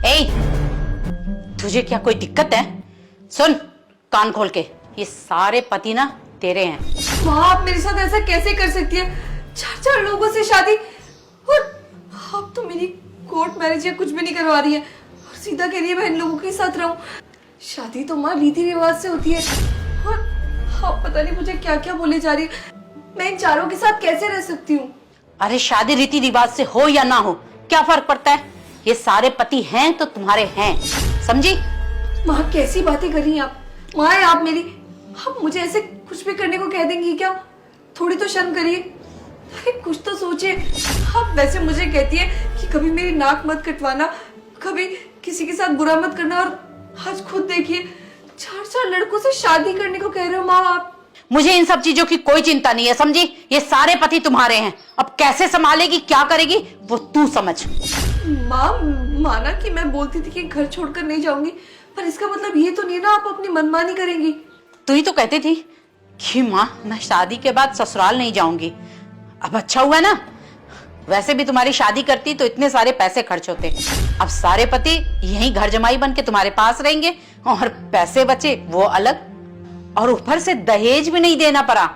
ए, तुझे क्या कोई दिक्कत है? सुन कान खोल के, ये सारे पति ना तेरे हैं। माँ आप मेरे साथ ऐसा कैसे कर सकती है? 4 लोगों से शादी, और आप तो मेरी कोर्ट मैरिज या कुछ भी नहीं करवा रही है और सीधा कह रही है मैं इन लोगों के साथ रहूं। शादी तो माँ रीति रिवाज से होती है और आप पता नहीं मुझे क्या क्या बोले जा रही है। मैं इन चारों के साथ कैसे रह सकती हूँ? अरे शादी रीति रिवाज से हो या ना हो क्या फर्क पड़ता है? ये सारे पति हैं तो तुम्हारे हैं, समझी? माँ कैसी बातें कर रही हैं आप? माँ है आप मेरी, आप मुझे ऐसे कुछ भी करने को कह देंगी क्या? थोड़ी तो शर्म करिए, अरे कुछ तो सोचिए। आप वैसे मुझे कहती है कि कभी मेरी नाक मत कटवाना, कभी किसी के साथ बुरा मत करना, और आज खुद देखिए 4 लड़कों से शादी करने को कह रहे हो माँ आप। मुझे इन सब चीजों की कोई चिंता नहीं है, समझी? ये सारे पति तुम्हारे हैं, अब कैसे संभालेगी क्या करेगी वो तू समझ। माँ माना कि मैं बोलती थी कि घर छोड़कर नहीं जाऊंगी, पर इसका मतलब ये तो नहीं ना आप अपनी मनमानी करेंगी। तू ही तो कहती थी कि माँ मैं शादी के बाद ससुराल नहीं जाऊंगी। अब अच्छा हुआ ना, वैसे भी तुम्हारी शादी करती तो इतने सारे पैसे खर्च होते। अब सारे पति यहीं घर जमाई बन के तुम्हारे पास रहेंगे और पैसे बचे वो अलग, और ऊपर से दहेज भी नहीं देना पड़ा।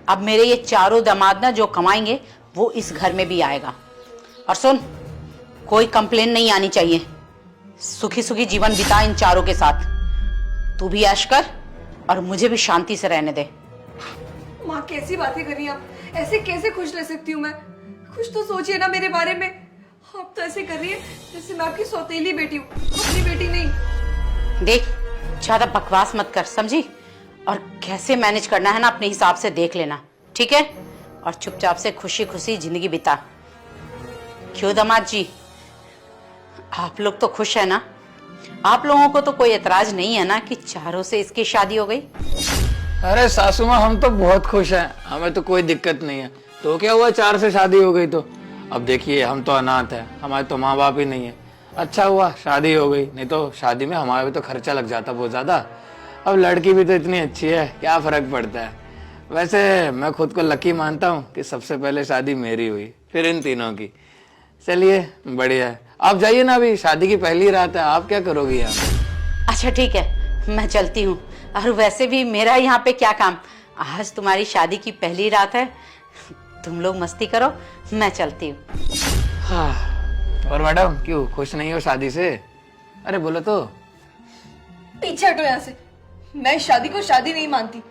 अब मेरे ये चारों दामाद ना जो कमाएंगे वो इस घर में भी आएगा। और सुन, कोई कंप्लेन नहीं आनी चाहिए, सुखी सुखी जीवन बिता इन चारों के साथ। तू भी ऐश कर और मुझे भी शांति से रहने दे। माँ कैसी बातें कर रही हैं आप? ऐसे कैसे खुश रह सकती हूँ मैं? कुछ तो सोचिए ना मेरे बारे में। आप तो ऐसे कर रही है जैसे मैं आपकी सौतेली बेटी हूँ, अपनी बेटी नहीं। देख ज्यादा बकवास मत कर, समझी? और कैसे मैनेज करना है ना अपने हिसाब से देख लेना, ठीक है? और चुपचाप से खुशी खुशी जिंदगी बिता। क्यों दामाद जी, आप लोग तो खुश है ना? आप लोगों को तो कोई एतराज नहीं है ना कि चारों से इसकी शादी हो गई? अरे सासू माँ हम तो बहुत खुश हैं, हमें तो कोई दिक्कत नहीं है। तो क्या हुआ 4 से शादी हो गई तो? अब देखिए हम तो अनाथ हैं, हमारे तो माँ बाप ही नहीं है। अच्छा हुआ शादी हो गई, नहीं तो शादी में हमारा भी तो खर्चा लग जाता बहुत ज्यादा। अब लड़की भी तो इतनी अच्छी है, क्या फर्क पड़ता है। वैसे मैं खुद को लकी मानता हूँ कि सबसे पहले शादी मेरी हुई, फिर इन तीनों की। चलिए बढ़िया है, आप जाइए ना, अभी शादी की पहली रात है, आप क्या करोगी यहाँ? अच्छा ठीक है, मैं चलती हूँ। और वैसे भी मेरा यहाँ पे क्या काम, आज तुम्हारी शादी की पहली रात है, तुम लोग मस्ती करो, मैं चलती हूँ। हाँ, और मैडम क्यों खुश नहीं हो शादी से? अरे बोलो तो। पीछे हटो यहाँ से, मैं इस शादी को शादी नहीं मानती।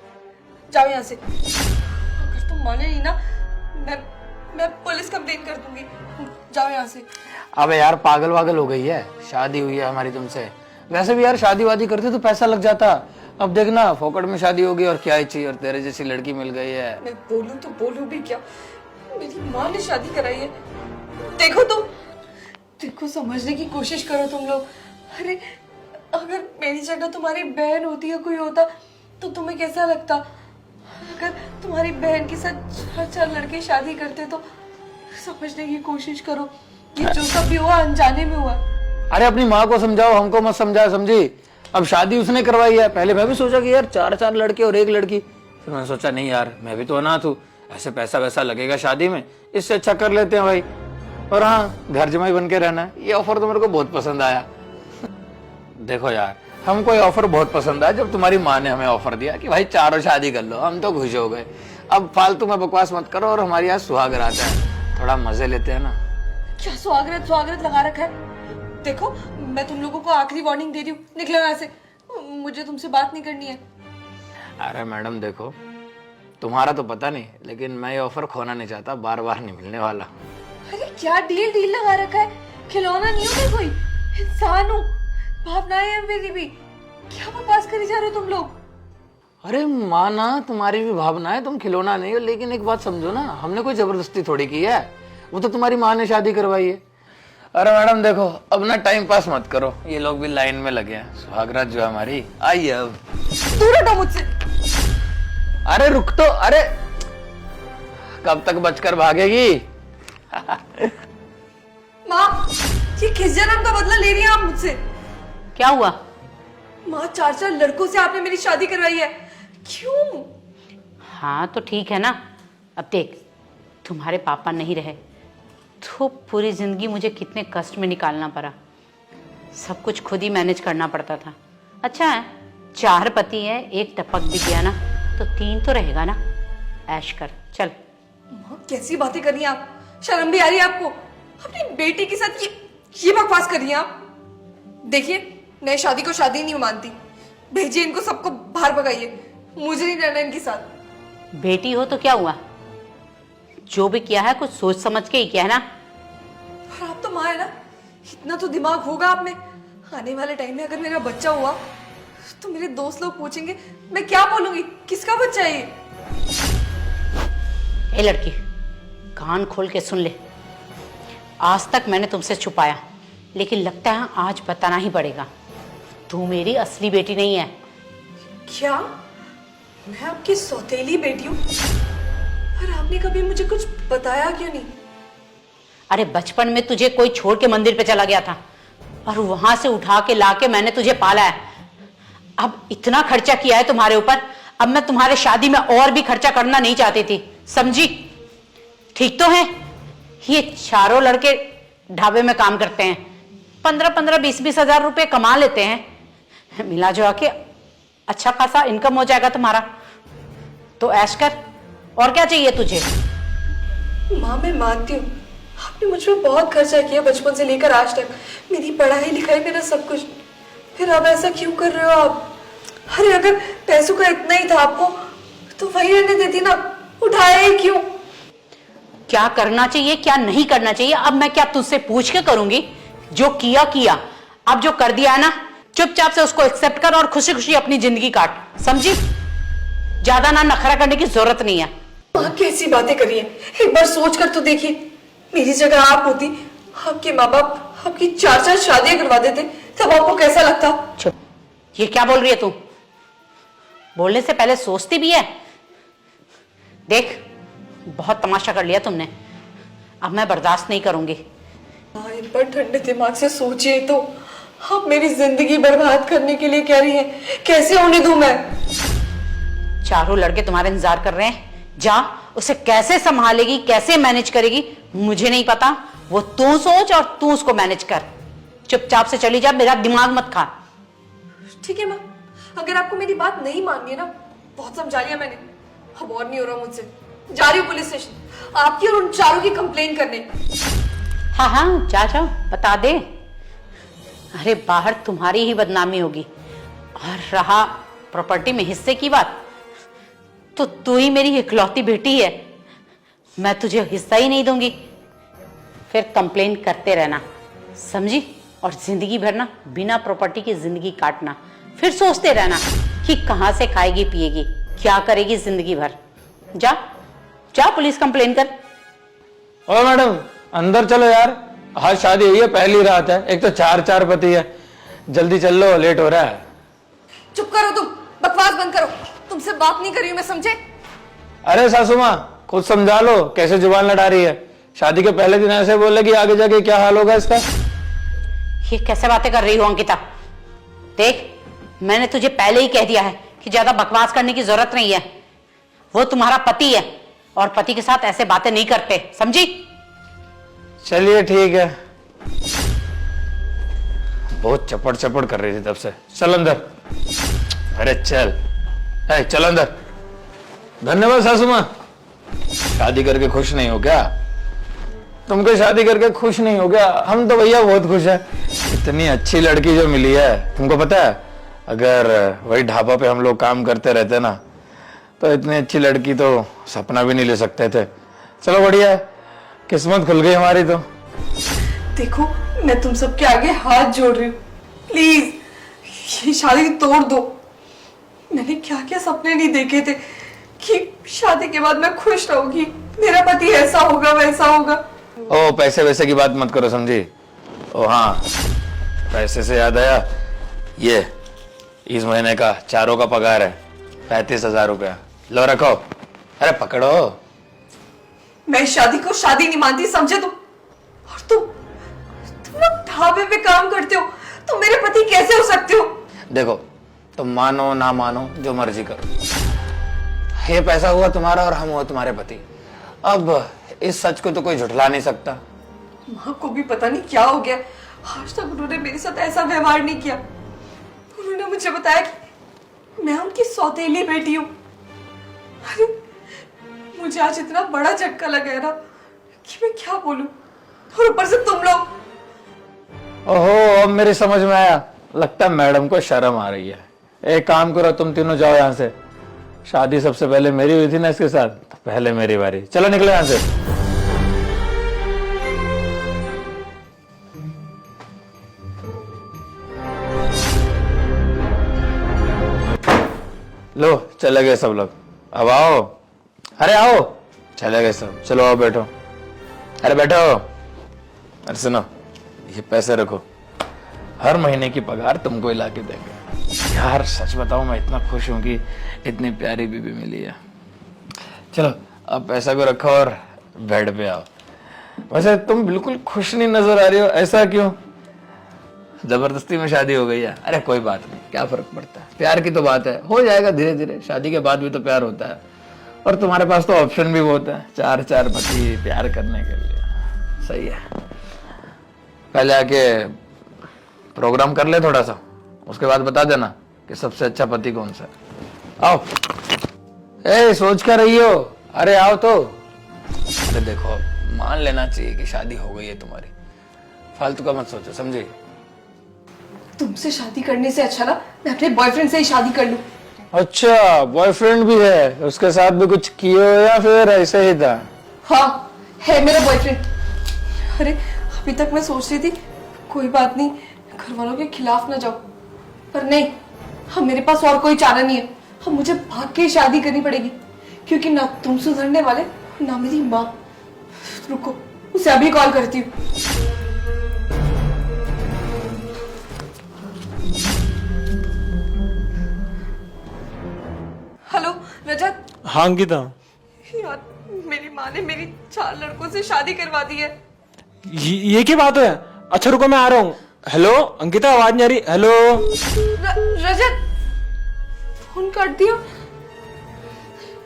जाओ यहाँ से, अगर तुम माने नहीं ना मैं पुलिस कंप्लेन कर दूंगी। जाओ यहाँ से। अबे यार पागल वागल हो गई है, शादी हुई है हमारी तुमसे। वैसे भी यार शादी वादी करते तो पैसा लग जाता, अब देखना फोकट में शादी होगी और क्या ही चाहिए, और तेरे जैसी लड़की मिल गई है। मैं बोलूं तो बोलूं भी क्या, मेरी माँ ने शादी कराई है। देखो तुम, देखो समझने की कोशिश करो तुम लोग। अरे अगर मेरी जगह तुम्हारी बहन होती या कोई होता तो तुम्हें कैसा लगता? अगर तुम्हारी बहन के साथ 4 लड़के शादी करते तो समझने की कोशिश करो, ये जो सब भी हुआ अनजाने में हुआ। अरे अपनी माँ को समझाओ, हमको मत समझाओ, समझी? अब शादी उसने करवाई है, पहले मैं भी सोचा कि यार 4 लड़के और 1 लड़की, फिर मैंने सोचा नहीं यार मैं भी तो अनाथ हूँ, ऐसे पैसा वैसा लगेगा शादी में, इससे अच्छा कर लेते हैं भाई। और हाँ, घर जमाई बन के रहना, ये ऑफर तो मेरे को बहुत पसंद आया। देखो यार हमको ये ऑफर बहुत पसंद आया जब तुम्हारी माँ ने हमें ऑफर दिया कि भाई चारों शादी कर लो, हम तो खुश हो गए। अब फालतू में बकवास मत करो और हमारी यहाँ सुहाग रात है, थोड़ा मजे लेते हैं ना। क्या स्वागत लगा रखा है? देखो मैं तुम लोगों को आखिरी वार्निंग दे रही हूँ, निकलो यहाँ से, मुझे तुमसे बात नहीं करनी है। अरे मैडम देखो, तुम्हारा तो पता नहीं, लेकिन मैं ये ऑफर खोना नहीं चाहता, बार बार नहीं मिलने वाला। अरे क्या डील लगा रखा है? खिलौना नहीं हो मैं कोई, इंसान हूँ, भावनाएं हैं मेरी भी। क्या बकवास करी जा रहे हो तुम लोग? अरे माना तुम्हारी भी भावना है, तुम खिलौना नहीं हो, लेकिन एक बात समझो ना, हमने कोई जबरदस्ती थोड़ी की है, वो तो तुम्हारी माँ ने शादी करवाई है। अरे मैडम देखो अब ना टाइम पास मत करो, ये लोग भी लाइन में लगे हैं, सुहागरात जो है हमारी आइए अब। दूर हटो मुझसे। अरे रुक तो, अरे कब तक बचकर भागेगी? माँ ये किस जन्म का बदला ले रही हैं आप मुझसे? क्या हुआ? माँ 4 लड़कों से आपने मेरी शादी करवाई है, क्यों? हाँ तो ठीक है ना, अब देख तुम्हारे पापा नहीं रहे तो पूरी जिंदगी मुझे कितने कष्ट में निकालना पड़ा, सब कुछ खुद ही मैनेज करना पड़ता था। अच्छा है 4 पति है, एक टपक भी गया ना तो 3 तो रहेगा ना। ऐश कर चल। माँ कैसी बातें कर रही हैं आप? शर्म भी आ रही है आपको? अपनी बेटी के साथ ये बकवास कर रही हैं आप? देखिए मैं शादी को शादी नहीं मानती। भेजिए इनको सबको बाहर भगाइए, मुझे नहीं रहना इनके साथ। बेटी हो तो क्या हुआ, जो भी किया है कुछ सोच समझ के ही किया है ना। और आप तो माँ है ना, इतना तो दिमाग होगा आप में। आने वाले टाइम में अगर मेरा बच्चा हुआ तो मेरे दोस्त लोग पूछेंगे मैं क्या बोलूंगी, किसका बच्चा है ये? ए लड़की कान खोल के सुन ले, आज तक मैंने तुमसे छुपाया लेकिन लगता है आज बताना ही पड़ेगा। तू मेरी असली बेटी नहीं है। क्या? मैं आपकी सौतेली बेटी हूँ? पर आपने कभी मुझे कुछ बताया क्यों नहीं? अरे बचपन में तुझे कोई छोड़ के मंदिर पे चला गया था और वहां से उठा के लाके मैंने तुझे पाला है। अब इतना खर्चा किया है तुम्हारे ऊपर, अब मैं तुम्हारे शादी में और भी खर्चा करना नहीं चाहती थी, समझी? ठीक तो है, ये चारों लड़के ढाबे में काम करते हैं, 15-15, 20-20 हजार रुपए कमा लेते हैं। मिला जुला के अच्छा खासा इनकम हो जाएगा तुम्हारा, तो ऐश कर। और क्या चाहिए तुझे? माँ मैं मानती हूँ आपने मुझ पर बहुत खर्चा किया बचपन से लेकर आज तक, मेरी पढ़ाई लिखाई मेरा सब कुछ। फिर अब ऐसा क्यों कर रहे हो आप? अरे अगर पैसों का इतना ही था आपको तो वही रहने देती ना, उठाया ही क्यों? क्या करना चाहिए क्या नहीं करना चाहिए अब मैं क्या तुझसे पूछ के करूंगी? जो किया किया, अब जो कर दिया है ना चुपचाप से उसको एक्सेप्ट कर और खुशी खुशी अपनी जिंदगी काट, समझी? ज्यादा ना नखरा करने की जरूरत नहीं है। माँ कैसी बातें करी है, एक बार सोच कर तो देखिए। मेरी जगह आप होती, आपके माँ बाप आपकी 4-4 शादियां करवा देते, तब आपको कैसा लगता? चुप, ये क्या बोल रही है तू? बोलने से पहले सोचती भी है? देख बहुत तमाशा कर लिया तुमने, अब मैं बर्दाश्त नहीं करूंगी। हाँ एक बार ठंडे दिमाग से सोचिए तो, आप मेरी जिंदगी बर्बाद करने के लिए कह रही हैं, कैसे होने दूं मैं? चारों लड़के तुम्हारे इंतजार कर रहे हैं, जा उसे कैसे संभालेगी कैसे मैनेज करेगी मुझे नहीं पता, वो तू सोच और तू उसको मैनेज कर। चुपचाप से चली जा, मेरा दिमाग मत खा। ठीक है माँ, अगर आपको मेरी बात नहीं माननी है ना, बहुत समझा लिया मैंने, अब और नहीं हो रहा मुझसे। जा रही हूँ पुलिस स्टेशन आपकी और उन चारों की कंप्लेन करने। हाँ हाँ जा जाओ, बता दे। अरे बाहर तुम्हारी ही बदनामी होगी, और रहा प्रॉपर्टी में हिस्से की बात तो तू ही मेरी इकलौती बेटी है, मैं तुझे हिस्सा ही नहीं दूंगी। फिर कंप्लेन करते रहना, समझी? और जिंदगी भर ना बिना प्रॉपर्टी की जिंदगी काटना, फिर सोचते रहना कि कहां से खाएगी पिएगी क्या करेगी जिंदगी भर। जा जा पुलिस कंप्लेन कर। ओ मैडम अंदर चलो यार, आज शादी हुई है, पहली रात है, एक तो 4 पति है, जल्दी चल लो, लेट हो रहा है। चुप करो तुम, बकवास बंद करो, तुमसे बात नहीं कर रही हूं मैं, समझे? अरे सासू माँ खुद समझा लो, कैसे जुबान लड़ा रही है। शादी के पहले दिन ऐसे बोलेगी, आगे जाके क्या हाल होगा इसका। ये कैसे बातें कर रही हो अंकिता? देख मैंने तुझे पहले ही कह दिया है कि ज्यादा बकवास करने की जरूरत नहीं है। वो तुम्हारा पति है और पति के साथ ऐसे बातें नहीं करते, समझी? चलिए ठीक है। बहुत चपड़ चपड़ कर रही थी तब से। चल अंदर। अरे चल, चल अंदर। धन्यवाद सासू माँ। शादी करके खुश नहीं हो क्या? तुमको शादी करके खुश नहीं हो गया? हम तो भैया बहुत खुश है, इतनी अच्छी लड़की जो मिली है। तुमको पता है अगर वही ढाबा पे हम लोग काम करते रहते ना तो इतनी अच्छी लड़की तो सपना भी नहीं ले सकते थे। चलो बढ़िया है, किस्मत खुल गई हमारी तो। देखो मैं तुम सबके आगे हाथ जोड़ रही हूँ, प्लीज ये शादी तोड़ दो। मैंने क्या क्या सपने नहीं देखे थे कि शादी के बाद मैं खुश रहूंगी, मेरा पति ऐसा होगा वैसा होगा। ओ पैसे वैसे की बात मत करो, समझी? ओ हाँ, पैसे से याद आया, ये इस महीने का चारों का पगार है, 35,000 रुपया। लो रखो। अरे पकड़ो। मैं इस शादी को शादी नहीं मानती, समझे तुम? और तुम लोग ढाबे पे काम करते हो तो मेरे पति कैसे हो सकते हो? देखो तुम मानो ना मानो जो मर्जी करो, ये पैसा हुआ तुम्हारा और हम हुआ तुम्हारे पति। अब इस सच को तो कोई झुठला नहीं सकता। माँ को भी पता नहीं क्या हो गया, आज तक उन्होंने मेरे साथ ऐसा व्यवहार नहीं किया। उन्होंने मुझे बताया कि मैं उनकी सौतेली बेटी हूँ। अरे मुझे आज इतना बड़ा झटका लगा है ना कि मैं क्या बोलूं। और ऊपर से तुम लोग। ओहो, अब मेरी समझ में आया। लगता है मैडम को शर्म आ रही है। एक काम करो, तुम तीनों जाओ यहाँ से। शादी सबसे पहले मेरी हुई थी ना इसके साथ, तो पहले मेरी बारी। चलो निकलो यहाँ से। लो चले गए सब लोग। अब आओ। अरे आओ। चले गए सब। चलो आओ बैठो। अरे बैठो। अरे सुनो, ये पैसे रखो, हर महीने की पगार तुमको ही ला के देंगे। यार सच बताओ, मैं इतना खुश हूं कि इतनी प्यारी बीबी मिली है। चलो अब पैसा को रखो और बेड पे आओ। वैसे तुम बिल्कुल खुश नहीं नजर आ रही हो, ऐसा क्यों? जबरदस्ती में शादी हो गई है? अरे कोई बात नहीं, क्या फर्क पड़ता है, प्यार की तो बात है, हो जाएगा धीरे धीरे। शादी के बाद भी तो प्यार होता है। और तुम्हारे पास तो ऑप्शन भी बहुत है, चार चार पति प्यार करने के लिए। सही है। पहले आके प्रोग्राम कर ले थोड़ा सा, उसके बाद बता देना कि सबसे अच्छा पति कौन सा है। आओ। ए सोच कर रही हो? अरे आओ तो। अरे देखो, मान लेना चाहिए कि शादी हो गई है तुम्हारी, फालतू का मत सोचो, समझे? तुमसे शादी करने से अच्छा ना मैं अपने बॉयफ्रेंड से ही शादी कर लूं। अच्छा, बॉयफ्रेंड भी है? उसके साथ भी कुछ किए हो या फिर ऐसे ही था? हाँ, है मेरा बॉयफ्रेंड। अरे अभी तक मैं सोच रही थी कोई बात नहीं, घर वालों के खिलाफ ना जाओ, पर नहीं, हम मेरे पास और कोई चारा नहीं है। हम मुझे भाग के शादी करनी पड़ेगी, क्योंकि ना तुम सुधरने वाले ना मेरी माँ। रुको, उसे अभी कॉल करती हूँ। हेलो रजत। हाँ अंकिता, यार मेरी माँ ने मेरी 4 लड़कों से शादी करवा दी है। ये क्या बात है? अच्छा रुको, मैं आ रहा हूँ। हेलो अंकिता, आवाज नहीं आ रही। हेलो रजत, फोन काट दिया।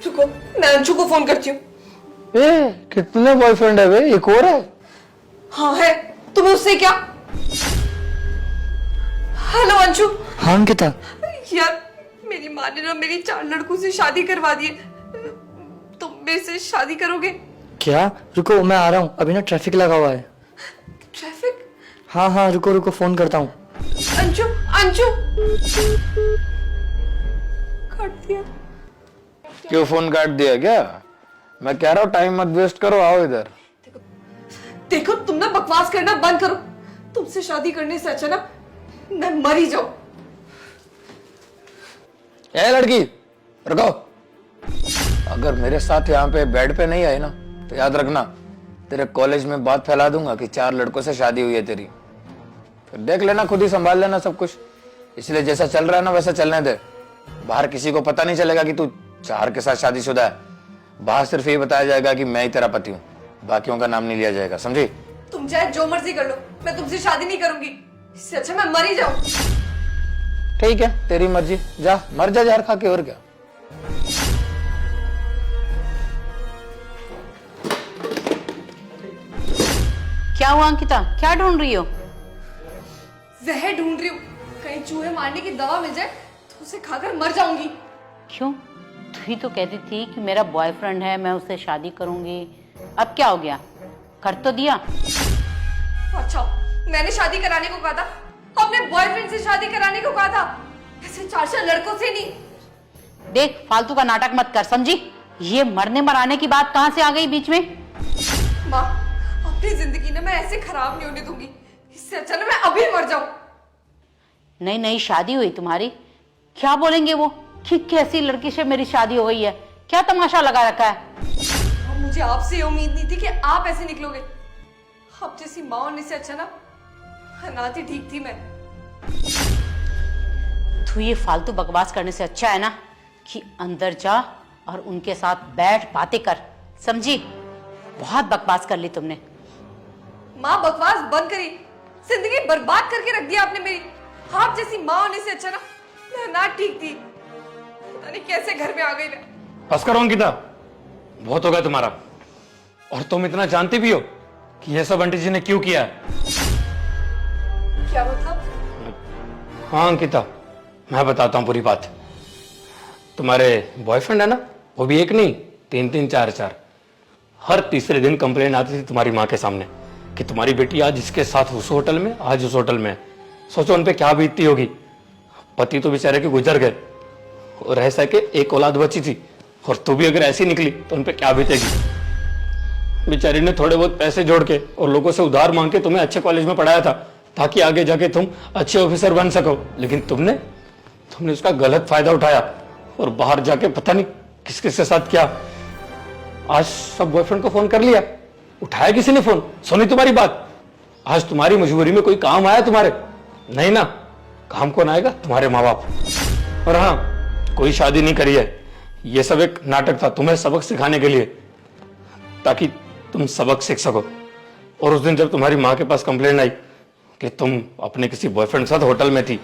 रुको, मैं अंशु को फोन करती हूँ। कितने बॉयफ्रेंड है बे? एक और है? हाँ है, तुम्हें उससे क्या? हेलो अंशु। हाँ अंकिता। यार मेरी माँ ने ना मेरी 4 लड़कों से शादी करवा दी है। तुम मेरे से शादी करोगे? क्या? रुको मैं आ रहा हूँ, अभी ना ट्रैफिक लगा हुआ है। ट्रैफिक? हाँ हाँ रुको रुको, फोन करता हूँ। अंशु अंशु, काट दिया। क्यों फोन काट दिया क्या? मैं कह रहा हूँ टाइम मत वेस्ट करो, आओ इधर। देखो तुम ना बकवास करना बंद करो। तुमसे शादी करने से अच्छा ना मैं मर ही जाऊं। ए लड़की रुको, अगर मेरे साथ यहाँ पे बेड पे नहीं आए ना तो याद रखना, तेरे कॉलेज में बात फैला दूंगा कि 4 लड़कों से शादी हुई है तेरी। फिर देख लेना, खुद ही संभाल लेना सब कुछ। इसलिए जैसा चल रहा है ना वैसा चलने दे। बाहर किसी को पता नहीं चलेगा कि तू 4 के साथ शादीशुदा है। बाहर सिर्फ ये बताया जाएगा कि मैं ही तेरा पति हूँ, बाकियों का नाम नहीं लिया जाएगा, समझी? तुम चाहे जो मर्जी कर लो, मैं तुमसे शादी नहीं करूंगी। इससे अच्छा मैं मर ही जाऊं। ठीक है, तेरी मर्जी, जा मर जा जहर खा के, और क्या। क्या हुआ अंकिता, क्या ढूंढ रही हो? जहर ढूंढ रही हूँ, कहीं चूहे मारने की दवा मिल जाए तो उसे खाकर मर जाऊंगी। क्यों? तू ही तो कहती थी कि मेरा बॉयफ्रेंड है, मैं उससे शादी करूंगी। अब क्या हो गया? कर तो दिया। अच्छा, मैंने शादी कराने को कहा था, अपने बॉयफ्रेंड से शादी कराने को कहा था, ऐसे 4 लड़कों से नहीं। देख, फालतू का नाटक मत कर, समझी? ये मरने मराने की बात कहां से आ गई बीच में? माँ, अपनी जिंदगी ना मैं ऐसे खराब नहीं होने दूंगी। इससे अच्छा ना मैं अभी मर जाऊं। नई नई शादी हुई तुम्हारी, क्या बोलेंगे वो कि कैसी लड़की से मेरी शादी हो गई है? क्या तमाशा लगा रखा है? अब मुझे आपसे ये उम्मीद नहीं थी कि आप ऐसे निकलोगे। आप जैसी माँ होने से अच्छा ना अनाथ ही ठीक थी मैं। तू ये फालतू बकवास करने से अच्छा है ना कि अंदर जा और उनके साथ बैठ बातें कर, समझी? बहुत बकवास कर ली तुमने। माँ बकवास बंद करी, जिंदगी बर्बाद करके रख दिया आपने मेरी। आप जैसी माँ होने से अच्छा ना मैं अनाथ ठीक थी। पता नहीं कैसे घर में आ गई मैं। बस करो अंकिता, बहुत हो गया तुम्हारा। और तुम इतना जानती भी हो कि यह सब आंटी जी ने क्यों किया है। क्या मतलब? हाँ अंकिता, मैं बताता हूँ पूरी बात। तुम्हारे बॉयफ्रेंड है ना, वो भी एक नहीं, 3-3 4-4 हर तीसरे दिन कंप्लेन आती थी तुम्हारी माँ के सामने कि तुम्हारी बेटी आज इसके साथ उस होटल में, आज उस होटल में। सोचो उन पे क्या बीतती होगी। पति तो बेचारे के गुजर गए और ऐसा कि एक औलाद बची थी, और तू भी अगर ऐसी निकली तो उन पे क्या बीतेगी। बेचारी ने थोड़े बहुत पैसे जोड़ के और लोगों से उधार मांग के तुम्हें अच्छे कॉलेज में पढ़ाया था ताकि आगे जाके तुम अच्छे ऑफिसर बन सको, लेकिन तुमने उसका गलत फायदा उठाया और बाहर जाके पता नहीं किस किस के साथ क्या। आज सब बॉयफ्रेंड को फोन कर लिया, उठाया किसी ने फोन? सुनी तुम्हारी बात? आज तुम्हारी मजबूरी में कोई काम आया तुम्हारे? नहीं ना, काम कौन आएगा? तुम्हारे माँ बाप। और हाँ, कोई शादी नहीं करी है, ये सब एक नाटक था तुम्हें सबक सिखाने के लिए, ताकि तुम सबक सीख सको। और उस दिन जब तुम्हारी माँ के पास कंप्लेंट आई कि तुम अपने किसी बॉयफ्रेंड के साथ होटल में थी,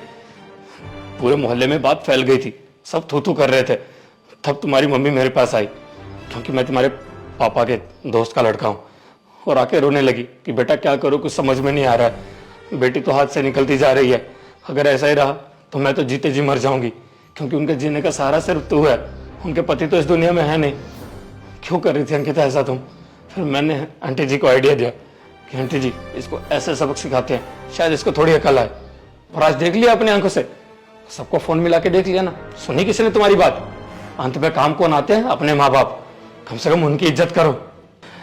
पूरे मोहल्ले में बात फैल गई थी, सब थू थू कर रहे थे, तब तुम्हारी मम्मी मेरे पास आई, क्योंकि मैं तुम्हारे पापा के दोस्त का लड़का हूँ, और आके रोने लगी कि बेटा क्या करूँ, कुछ समझ में नहीं आ रहा है, बेटी तो हाथ से निकलती जा रही है, अगर ऐसा ही रहा तो मैं तो जीते जी मर जाऊंगी, क्योंकि उनके जीने का सहारा सिर्फ तू है, उनके पति तो इस दुनिया में है नहीं। क्यों कर रही थी अंकिता ऐसा तुम? फिर मैंने आंटी जी को आइडिया दिया कि आंटी जी इसको ऐसे सबक सिखाते हैं, शायद इसको थोड़ी अकल आए। और आज देख लिया अपनी आंखों से, सबको फोन मिला के देख लिया ना, सुनी किसी ने तुम्हारी बात? अंत में काम कौन आते हैं? अपने माँ बाप। कम से कम उनकी इज्जत करो।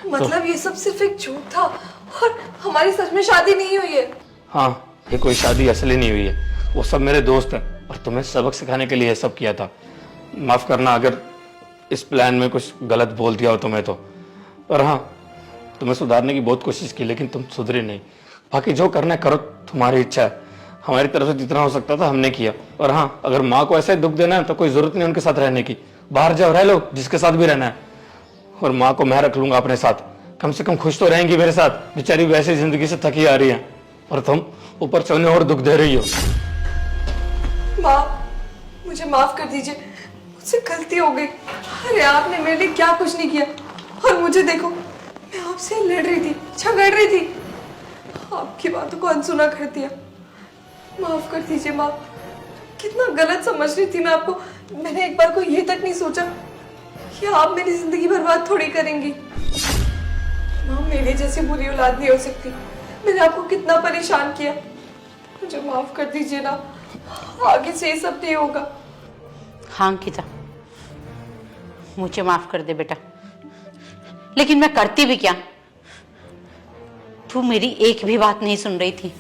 मतलब ये सब सिर्फ एक झूठ था और हमारी सच में शादी नहीं हुई है? हाँ, ये कोई शादी असली नहीं हुई है, वो सब मेरे दोस्त हैं और तुम्हें सबक सिखाने के लिए ये सब किया था। माफ करना अगर इस प्लान में कुछ गलत बोल दिया हो तुम्हें तो। और हाँ, तुम्हें सुधारने की बहुत कोशिश की, लेकिन तुम सुधरे नहीं। बाकी जो करना है करो, तुम्हारी इच्छा है, हमारी तरफ से जितना हो सकता था हमने किया। और हाँ, अगर माँ को ऐसे दुख देना है तो कोई जरूरत नहीं उनके साथ रहने की, बाहर जाओ, रह लो जिसके साथ भी रहना है, और माँ को मैं रख लूंगा अपने साथ, कम से कम खुश तो रहेंगी मेरे साथ। बेचारी वैसे जिंदगी से थकी आ रही है और तुम ऊपर से उन्हें और दुख दे रही हो। माँ, मुझे माफ कर दीजिए, मुझसे गलती हो गई। अरे आपने मेरे लिए क्या कुछ नहीं किया, और मुझे देखो, मैं आपसे लड़ रही थी, झगड़ रही थी, आपकी बातों को अनसुना कर दिया। माफ कर दीजिए माँ, कितना गलत समझ रही थी मैं आपको। मैंने एक बार को ये तक नहीं सोचा कि आप मेरी जिंदगी बर्बाद थोड़ी करेंगी। माँ, मेरे जैसी बुरी औलाद नहीं हो सकती। मैंने आपको कितना परेशान किया, मुझे माफ कर दीजिए ना, आगे से ये सब नहीं होगा। हाँ अंकिता, मुझे माफ कर दे बेटा, लेकिन मैं करती भी क्या? तू मेरी एक भी बात नहीं सुन रही थी।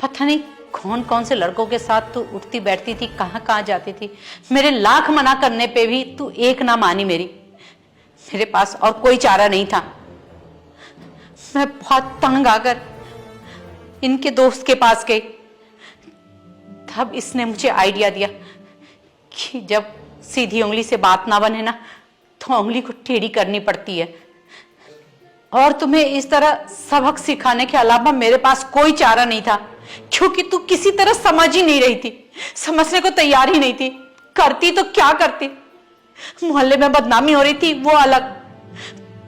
पता नहीं कौन कौन से लड़कों के साथ तू उठती बैठती थी, कहाँ कहाँ जाती थी। मेरे लाख मना करने पे भी तू एक ना मानी मेरी। मेरे पास और कोई चारा नहीं था। मैं बहुत तंग आकर इनके दोस्त के पास गई, तब इसने मुझे आइडिया दिया कि जब सीधी उंगली से बात ना बने ना, तो उंगली को टेढ़ी करनी पड़ती है। और तुम्हें इस तरह सबक सिखाने के अलावा मेरे पास कोई चारा नहीं था, क्योंकि तू किसी तरह समझ ही नहीं रही थी, समझने को तैयार ही नहीं थी। करती तो क्या करती? मोहल्ले में बदनामी हो रही थी, वो अलग,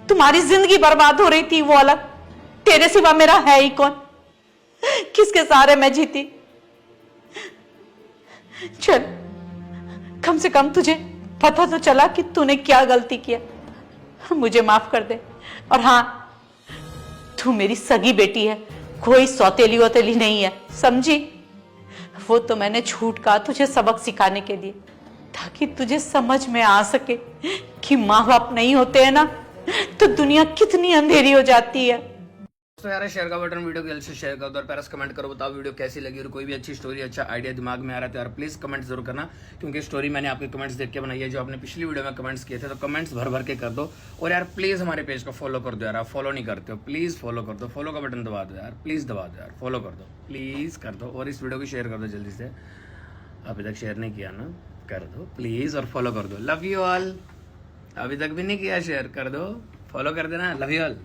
तुम्हारी जिंदगी बर्बाद हो रही थी, वो अलग। तेरे सिवा मेरा है ही कौन? किसके सहारे मैं जीती? चल, कम से कम तुझे पता तो चला कि तूने क्या गलती किया। मुझे माफ कर दे। और हाँ, तू मेरी सगी बेटी है, कोई सौतेली वोतेली नहीं है, समझी? वो तो मैंने झूठ कहा तुझे सबक सिखाने के लिए, ताकि तुझे समझ में आ सके कि माँ बाप नहीं होते हैं ना, तो दुनिया कितनी अंधेरी हो जाती है। तो यार शेयर का बटन वीडियो को जल्द से शेयर कर दो और प्यारा कमेंट करो, बताओ वीडियो कैसी लगी, और कोई भी अच्छी स्टोरी, अच्छा आइडिया दिमाग में आ रहा है तो यार प्लीज कमेंट जरूर करना, क्योंकि स्टोरी मैंने आपके कमेंट्स देख के बनाई है। जो आपने पिछली वीडियो में कमेंट्स किए थे, तो कमेंट्स भर भर के कर दो। और यार प्लीज हमारे पेज को फॉलो कर दो यार, आप फॉलो नहीं करते हो, प्लीज फॉलो कर दो, फॉलो का बटन दबा दो यार, प्लीज दबा दो यार, फॉलो कर दो, प्लीज कर दो। और इस वीडियो को शेयर कर दो जल्दी से, अभी तक शेयर नहीं किया ना, कर दो प्लीज, और फॉलो कर दो। Love you all. अभी तक भी नहीं किया शेयर, कर दो, फॉलो कर देना। Love you all.